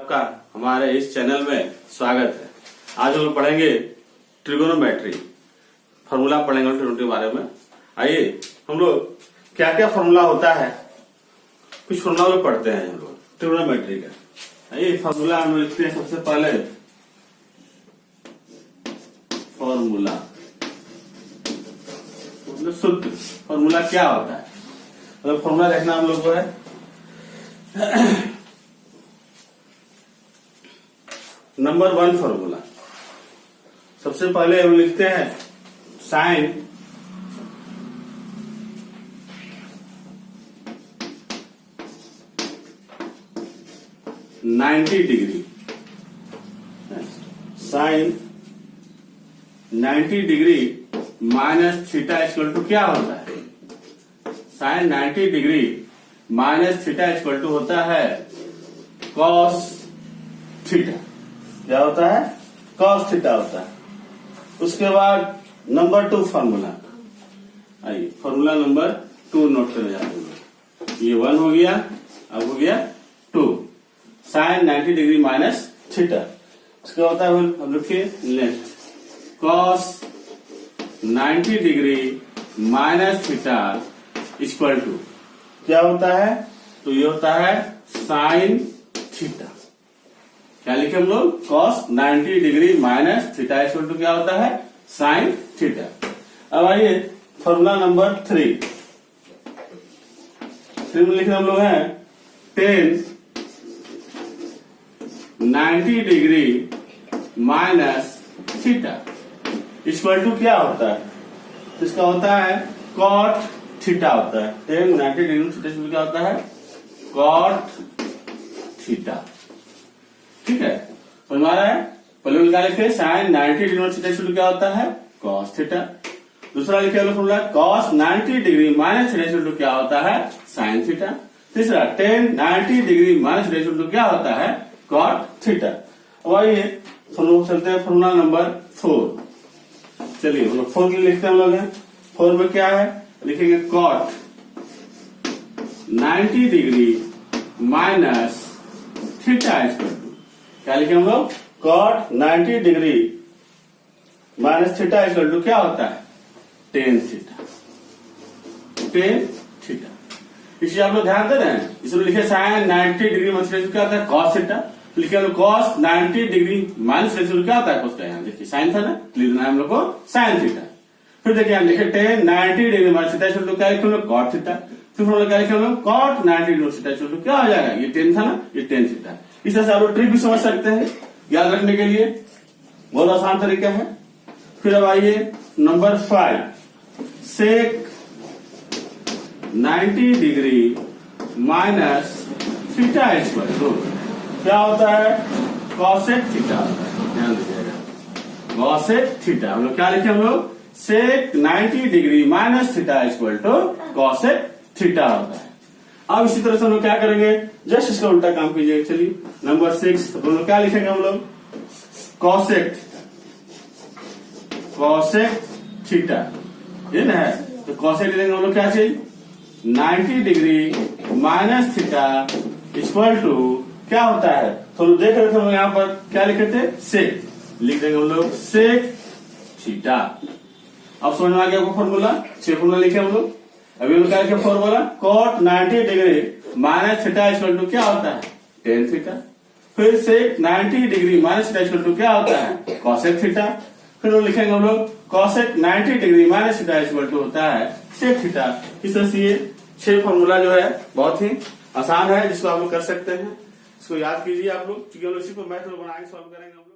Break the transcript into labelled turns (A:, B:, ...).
A: आपका हमारे इस चैनल में स्वागत है। आज हम लोग पढ़ेंगे ट्रिगोनोमेट्री, फॉर्मूला पढ़ेंगे ट्रिगोनोमेट्री के बारे में। आइए हम लोग क्या क्या फॉर्मूला होता है, कुछ फॉर्मूला लोग पढ़ते हैं हम लोग ट्रिगोनोमेट्री का। आइए फॉर्मूला हम लिखते हैं। सबसे पहले फॉर्मूला मतलब सूत्र। फॉर्मूला क्या होता है, मतलब फॉर्मूला देखना हम लोग को है। नंबर 1 फॉर्मूला, सबसे पहले हम लिखते हैं sine ninety degree. Sine 90 degree minus theta equal to क्या होता है? Sine 90 degree minus theta equal to होता है कॉस थीटा। क्या होता है? कॉस थीटा होता है। उसके बाद नंबर 2 फॉर्मूला। आइए फॉर्मूला नंबर 2 नोट करने जाते हैं। ये 1 हो गया, अब हो गया 2। साइन 90 डिग्री माइनस थीटा, इसका होता है हम लिखिए next cos 90 degree minus theta equal to क्या होता है? तो ये होता है साइन थीटा। क्या लिखे हम लोग? Cos 90 degree minus theta equal to क्या होता है? Sine theta. अब आइए फॉर्मूला नंबर 3 में लिखे हम लोग हैं 10 90 degree minus theta equal to क्या होता है? इसका होता है कॉट थीटा होता है। 10 90 डिग्री थीटा क्या होता है? Cot theta. ठीक है, तो हमारा है पहले निकाल लिखे sine 90 degree theta equal to क्या होता है? Cos theta. दूसरा लिखे हम लोग cos 90 degree minus theta equal to क्या होता है? Sine theta. तीसरा 10 90 degree minus theta equal to क्या होता है? Cot theta. अब आइए हम लोग चलते हैं फॉर्मूला नंबर 4। चलिए हम लोग 4 के लिए लिखते हैं हम लोग 4 में क्या है? लिखेंगे cot 90 degree minus theta equal to क्या लिखे हम लोग? Cot 90 degree minus theta equal to क्या होता है? Tan theta. Tan theta. इसे आप लोग ध्यान दे रहे हैं। इसमें लिखे साइन 90 डिग्री माइनस थीटा क्या होता है? Cos theta. लिखे हम लोग कॉस 90 डिग्री माइनस थीटा क्या होता है? कॉस का। यहाँ देखिए साइन था ना, लिखना है हम लोग को साइन थीटा। फिर देखिए हम लिखे 10 90 degree minus theta equal to क्या लिखे हम लोग? Cot theta. फिर हम लोग क्या लिखे हम लोग? Cot 90 degree theta equal to क्या हो जाएगा? ये 10 था ना, ये 10 थीटा। इस तरह से आप लोग ट्रिक भी समझ सकते हैं याद रखने के लिए, बहुत आसान तरीका है। फिर अब आइए number 5 sec 90 degree minus theta equal to क्या होता है? Cosec theta. ध्यान दीजिएगा कॉसेक थीटा। हम लोग क्या लिखे हम लोग? Sec 90 degree minus theta equal to cosec theta होता है। अब इसी तरह से हम लोग क्या करेंगे? जस्ट इसका उल्टा काम कीजिए। चलिए नंबर 6 हम लोग क्या लिखेंगे हम लोग? कॉसेक थीटा, ये ना है। तो कॉसेक लिखेंगे हम लोग क्या चीज? 90 degree minus theta equal to क्या होता है? तो देख रहे थे हम लोग यहाँ पर क्या लिखे थे? सेक। लिख देंगे हम लोग सेक थीटा। अब समझ में आ गया आपको फॉर्मूला? 6 फॉर्मूला लिखे हम लोग। अभी हम क्या लिखे formula? Cot 90 degree minus theta equal to क्या होता है? Tan theta. फिर sec 90 degree minus theta equal to क्या होता है? Cosec theta. फिर वो लिखेंगे हम लोग cosec 90 degree minus theta equal to होता है सेक थीटा। इस तरह से ये 6 फॉर्मूला जो है बहुत ही आसान है, जिसको आप लोग कर सकते हैं। इसको याद कीजिए आप लोग, क्योंकि हम लोग इसी को मैथ में बनाएंगे, सॉल्व करेंगे हम लोग।